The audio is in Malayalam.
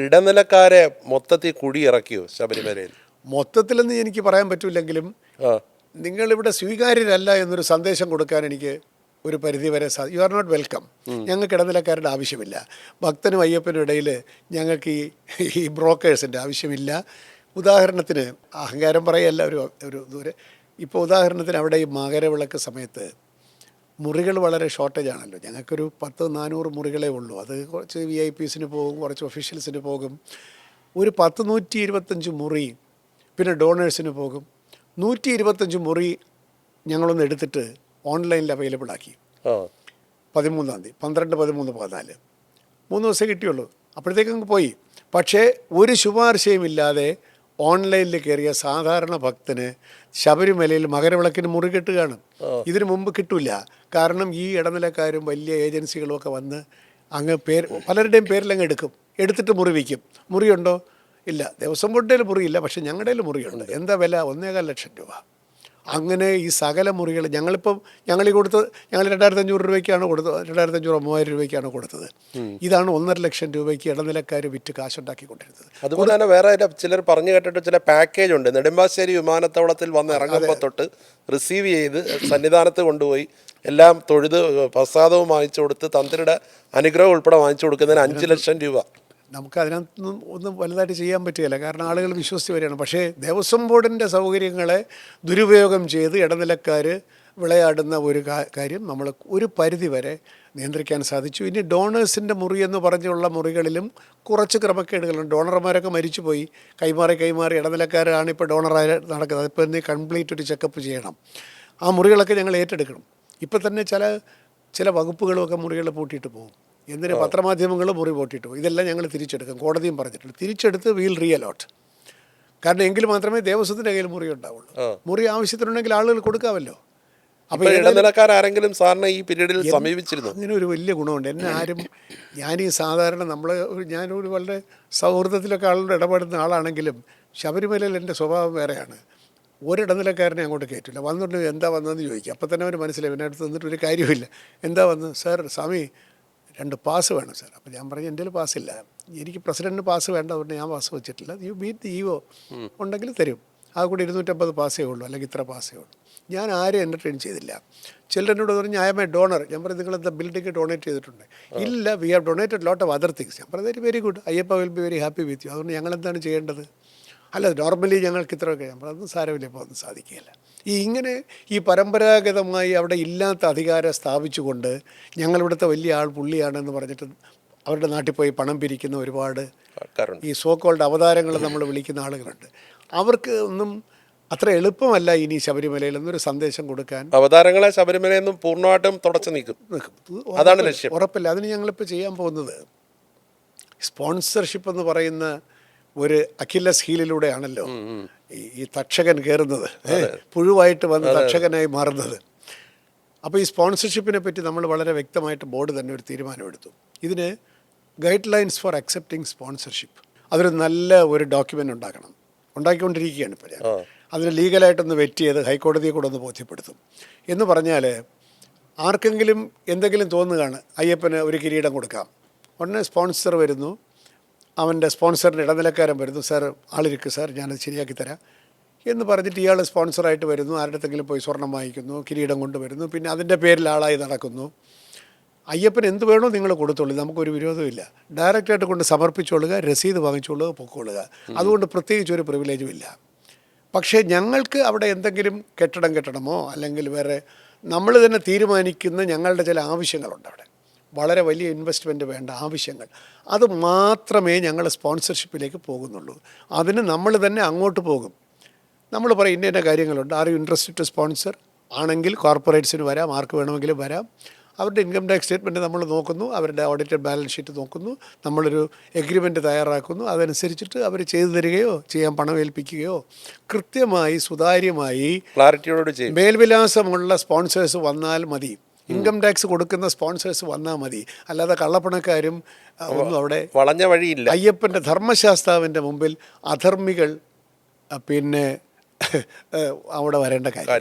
ഇടനിലക്കാരെ മൊത്തത്തിൽ കുടിയിറക്കിയോ ശബരിമലയിൽ? മൊത്തത്തിലെന്ന് എനിക്ക് പറയാൻ പറ്റില്ലെങ്കിലും നിങ്ങളിവിടെ സ്വീകാര്യരല്ല എന്നൊരു സന്ദേശം കൊടുക്കാൻ എനിക്ക് ഒരു പരിധിവരെ യു ആർ നോട്ട് വെൽക്കം. ഞങ്ങൾക്ക് ഇടനിലക്കാരുടെ ആവശ്യമില്ല. ഭക്തനും അയ്യപ്പനും ഇടയിൽ ഞങ്ങൾക്ക് ഈ ബ്രോക്കേഴ്സിൻ്റെ ആവശ്യമില്ല. ഉദാഹരണത്തിന് അഹങ്കാരം പറയല്ല, ഒരു ദൂരെ ഇപ്പോൾ ഉദാഹരണത്തിന് അവിടെ ഈ മകരവിളക്ക് സമയത്ത് മുറികൾ വളരെ ഷോർട്ടേജ് ആണല്ലോ. ഞങ്ങൾക്കൊരു 400 മുറികളേ ഉള്ളൂ. അത് കുറച്ച് VIPസിന് പോകും, കുറച്ച് ഒഫീഷ്യൽസിന് പോകും. ഒരു 125 മുറി പിന്നെ ഡോണേഴ്സിന് പോകും. 125 മുറി ഞങ്ങളൊന്ന് എടുത്തിട്ട് ഓൺലൈനിൽ അവൈലബിൾ ആക്കി. 13-ാം തീയതി 12, 13, 14 3 ദിവസം കിട്ടിയുള്ളൂ. അപ്പോഴത്തേക്കും പോയി. പക്ഷേ ഒരു ശുപാർശയുമില്ലാതെ ഓൺലൈനിൽ കയറിയ സാധാരണ ഭക്തന് ശബരിമലയിൽ മകരവിളക്കിന് മുറി കിട്ടുകയാണ്. ഇതിനു മുമ്പ് കിട്ടില്ല. കാരണം ഈ ഇടനിലക്കാരും വലിയ ഏജൻസികളും ഒക്കെ വന്ന് അങ്ങ് പലരുടെയും പേരിലങ്ങ് എടുത്തിട്ട് മുറി വയ്ക്കും. മുറിയുണ്ടോ? ഇല്ല. ദേവസ്വം ബോർഡിൽ മുറിയില്ല, പക്ഷേ ഞങ്ങളുടെ മുറിയുണ്ട്. എന്താ വില? 1.25 ലക്ഷം രൂപ. അങ്ങനെ ഈ സകല മുറികൾ ഞങ്ങൾ 2,500 രൂപയ്ക്കാണ് കൊടുത്തത്. 2,500, 3,000 രൂപയ്ക്കാണ് കൊടുത്തത്. ഇതാണ് 1.5 ലക്ഷം രൂപയ്ക്ക് ഇടനിലക്കാർ വിറ്റ് കാശുണ്ടാക്കിക്കൊണ്ടിരുന്നത്. അതുപോലെ തന്നെ വേറെ ചിലർ പറഞ്ഞു കേട്ടിട്ട് ചില പാക്കേജ് ഉണ്ട്. നെടുമ്പാശ്ശേരി വിമാനത്താവളത്തിൽ വന്ന് ഇറങ്ങുമ്പോൾ തൊട്ട് റിസീവ് ചെയ്ത് സന്നിധാനത്ത് കൊണ്ടുപോയി എല്ലാം തൊഴുത് പ്രസാദവും വാങ്ങിച്ചു കൊടുത്ത് തന്ത്രിയുടെ അനുഗ്രഹം ഉൾപ്പെടെ വാങ്ങിച്ചു കൊടുക്കുന്നതിന് 5 ലക്ഷം രൂപ. നമുക്ക് അതിനകത്തൊന്നും ഒന്നും വലുതായിട്ട് ചെയ്യാൻ പറ്റുകയില്ല. കാരണം ആളുകൾ വിശ്വസിച്ച് വരികയാണ്. പക്ഷേ ദേവസ്വം ബോർഡിൻ്റെ സൗകര്യങ്ങളെ ദുരുപയോഗം ചെയ്ത് ഇടനിലക്കാർ വിളയാടുന്ന ഒരു കാര്യം നമ്മൾ ഒരു പരിധി വരെ നിയന്ത്രിക്കാൻ സാധിച്ചു. ഇനി ഡോണേഴ്സിൻ്റെ മുറി എന്ന് പറഞ്ഞുള്ള മുറികളിലും കുറച്ച് ക്രമക്കേടുകളുണ്ട്. ഡോണർമാരൊക്കെ മരിച്ചുപോയി. കൈമാറി ഇടനിലക്കാരാണ് ഇപ്പോൾ ഡോണറായി നടക്കുന്നത്. ഇപ്പോൾ ഇനി കംപ്ലീറ്റ് ഒരു ചെക്കപ്പ് ചെയ്യണം. ആ മുറികളൊക്കെ ഞങ്ങൾ ഏറ്റെടുക്കണം. ഇപ്പം തന്നെ ചില വകുപ്പുകളുമൊക്കെ മുറികൾ പൂട്ടിയിട്ട് പോകും. എന്തിന്? പത്രമാധ്യമങ്ങൾ മുറി പൂട്ടിയിട്ട് പോകും. ഇതെല്ലാം ഞങ്ങൾ തിരിച്ചെടുക്കും. കോടതിയും പറഞ്ഞിട്ടുണ്ട്. തിരിച്ചെടുത്ത് വീൽ റീഅലോട്ട്. കാരണം എങ്കിൽ മാത്രമേ ദേവസ്വത്തിൻ്റെ കയ്യിൽ മുറി ഉണ്ടാവുള്ളൂ. മുറി ആവശ്യത്തിനുണ്ടെങ്കിൽ ആളുകൾ കൊടുക്കാമല്ലോ. അപ്പോൾ ഇടനിലക്കാരെങ്കിലും സാറിനെ ഈ പീരീഡിൽ സമീപിച്ചിരുന്നു? അങ്ങനെ ഒരു വലിയ ഗുണമുണ്ട്. എന്നെ ആരും ഞാനീ സാധാരണ ഞാനൊരു വളരെ സൗഹൃദത്തിലൊക്കെ ആളുടെ ഇടപെടുന്ന ആളാണെങ്കിലും ശബരിമലയിൽ എൻ്റെ സ്വഭാവം വേറെയാണ്. ഒരിടനിലക്കാരനെ അങ്ങോട്ട് കയറ്റില്ല. വന്നിട്ട് എന്താ വന്നതെന്ന് ചോദിക്കുക. അപ്പം തന്നെ അവർ മനസ്സിലായി പിന്നെ അടുത്ത് നിന്നിട്ട് ഒരു കാര്യമില്ല. എന്താ വന്നത്? സാർ സ്വാമി 2 പാസ് വേണം സാർ. അപ്പോൾ ഞാൻ പറഞ്ഞു എൻ്റെ പാസ്സില്ല, എനിക്ക് പ്രസിഡൻറ്റിന് പാസ് വേണ്ട, അതുകൊണ്ട് ഞാൻ പാസ് വെച്ചിട്ടില്ല. യു മീറ്റ് ദി ഇഒ ഉണ്ടെങ്കിൽ തരും. ആ കൂടി 250 പാസ്സേ ഉള്ളൂ, അല്ലെങ്കിൽ ഇത്ര പാസ്സേ ഉള്ളൂ. ഞാൻ ആരും എൻ്റർടൈൻ ചെയ്തില്ല. ചിലരെന്നോട് പറഞ്ഞു ഐ എം എ ഡോണർ. ഞാൻ പറഞ്ഞു നിങ്ങളെന്താ ബിൽഡിംഗ് ഡൊണേറ്റ് ചെയ്തിട്ടുണ്ട്? ഇല്ല, we have donated lot of other things. ഞാൻ പറഞ്ഞു very good, Ayyappa will be very happy with you. അതുകൊണ്ട് ഞങ്ങളെന്താണ് ചെയ്യേണ്ടത്? അല്ല നോർമലി ഞങ്ങൾക്ക് ഇത്രയൊക്കെ. ഞാൻ പറഞ്ഞു സാരമില്ല, ഇപ്പോൾ ഒന്നും സാധിക്കുകയില്ല. ഈ പരമ്പരാഗതമായി അവിടെ ഇല്ലാത്ത അധികാരം സ്ഥാപിച്ചുകൊണ്ട് ഞങ്ങളിവിടുത്തെ വലിയ ആൾ പുള്ളിയാണെന്ന് പറഞ്ഞിട്ട് അവരുടെ നാട്ടിൽ പോയി പണം പിരിക്കുന്ന ഒരുപാട് ഈ സോക്കോൾഡ് അവതാരങ്ങൾ നമ്മൾ വിളിക്കുന്ന ആളുകളുണ്ട്. അവർക്ക് ഒന്നും അത്ര എളുപ്പമല്ല ഇനി ശബരിമലയിൽ എന്നൊരു സന്ദേശം കൊടുക്കാൻ. അവതാരങ്ങളെ ശബരിമലയിൽ നിന്നും പൂർണ്ണമായിട്ടും തുടച്ചു നീക്കും, അതാണ് ലക്ഷ്യം. ഉറപ്പില്ല. അതിന് ഞങ്ങളിപ്പോൾ ചെയ്യാൻ പോകുന്നത് സ്പോൺസർഷിപ്പ് എന്ന് പറയുന്ന ഒരു അഖിലസ് ഹീലിലൂടെയാണല്ലോ ഈ തക്ഷകൻ കയറുന്നത്, പുഴുവായിട്ട് വന്ന് തക്ഷകനായി മാറുന്നത്. അപ്പോൾ ഈ സ്പോൺസർഷിപ്പിനെ പറ്റി നമ്മൾ വളരെ വ്യക്തമായിട്ട് ബോർഡ് തന്നെ ഒരു തീരുമാനമെടുത്തു. ഇതിന് guide lines four accepting sponsorship, അതൊരു നല്ല ഒരു ഡോക്യുമെൻ്റ് ഉണ്ടാക്കിക്കൊണ്ടിരിക്കുകയാണ് ഇപ്പോൾ ഞാൻ. അതിന് ലീഗലായിട്ടൊന്ന് വെറ്റ് ചെയ്ത് ഹൈക്കോടതിയെ കൂടെ ഒന്ന് ബോധ്യപ്പെടുത്തും. എന്ന് പറഞ്ഞാൽ ആർക്കെങ്കിലും എന്തെങ്കിലും തോന്നുകയാണ് അയ്യപ്പന് ഒരു കിരീടം കൊടുക്കാം, ഉടനെ സ്പോൺസർ വരുന്നു, അവൻ്റെ സ്പോൺസറിൻ്റെ ഇടനിലക്കാരൻ വരുന്നു, സാർ ആളിരിക്കും സാർ ഞാനത് ശരിയാക്കി തരാം എന്ന് പറഞ്ഞിട്ട് ഇയാൾ സ്പോൺസറായിട്ട് വരുന്നു, ആരുടെ അടുത്തെങ്കിലും പോയി സ്വർണം വാങ്ങിക്കുന്നു, കിരീടം കൊണ്ടുവരുന്നു, പിന്നെ അതിൻ്റെ പേരിൽ ആളായി നടക്കുന്നു. അയ്യപ്പന് എന്ത് വേണോ നിങ്ങൾ കൊടുത്തോളൂ, നമുക്കൊരു വിരോധമില്ല, ഡയറക്റ്റായിട്ട് കൊണ്ട് സമർപ്പിച്ചോളുക, രസീത് വാങ്ങിച്ചോളുക, പൊക്കോളുക. അതുകൊണ്ട് പ്രത്യേകിച്ച് ഒരു പ്രിവിലേജും ഇല്ല. പക്ഷേ ഞങ്ങൾക്ക് അവിടെ എന്തെങ്കിലും കെട്ടണമോ അല്ലെങ്കിൽ വേറെ നമ്മൾ തന്നെ തീരുമാനിക്കുന്ന ഞങ്ങളുടെ ചില ആവശ്യങ്ങളുണ്ട്. അവിടെ വളരെ വലിയ ഇൻവെസ്റ്റ്മെൻറ്റ് വേണ്ട ആവശ്യങ്ങൾ, അത് മാത്രമേ ഞങ്ങൾ സ്പോൺസർഷിപ്പിലേക്ക് പോകുന്നുള്ളൂ. അതിന് നമ്മൾ തന്നെ അങ്ങോട്ട് പോകും. നമ്മൾ പറയും ഇന്ന കാര്യങ്ങളുണ്ട്, are you interested to sponsor? ആണെങ്കിൽ കോർപ്പറേറ്റ്സിന് വരാം, ആർക്ക് വേണമെങ്കിലും വരാം. അവരുടെ ഇൻകം ടാക്സ് സ്റ്റേറ്റ്മെൻറ്റ് നമ്മൾ നോക്കുന്നു, അവരുടെ ഓഡിറ്റഡ് ബാലൻസ് ഷീറ്റ് നോക്കുന്നു, നമ്മളൊരു എഗ്രിമെൻറ്റ് തയ്യാറാക്കുന്നു. അതനുസരിച്ചിട്ട് അവർ ചെയ്തു തരികയോ ചെയ്യാൻ പണം ഏൽപ്പിക്കുകയോ കൃത്യമായി സുതാര്യമായി ക്ലാരിറ്റിയോട് മേൽവിലാസമുള്ള സ്പോൺസേഴ്സ് വന്നാൽ മതി, ഇൻകം ടാക്സ് കൊടുക്കുന്ന സ്പോൺസേഴ്സ് വന്നാൽ മതി. അല്ലാതെ കള്ളപ്പണക്കാരും ഒന്നും അവിടെ വളഞ്ഞ വഴിയില്ല. അയ്യപ്പൻ്റെ ധർമ്മശാസ്താവിൻ്റെ മുമ്പിൽ അധർമ്മികൾ പിന്നെ അവിടെ വരേണ്ട കാര്യം.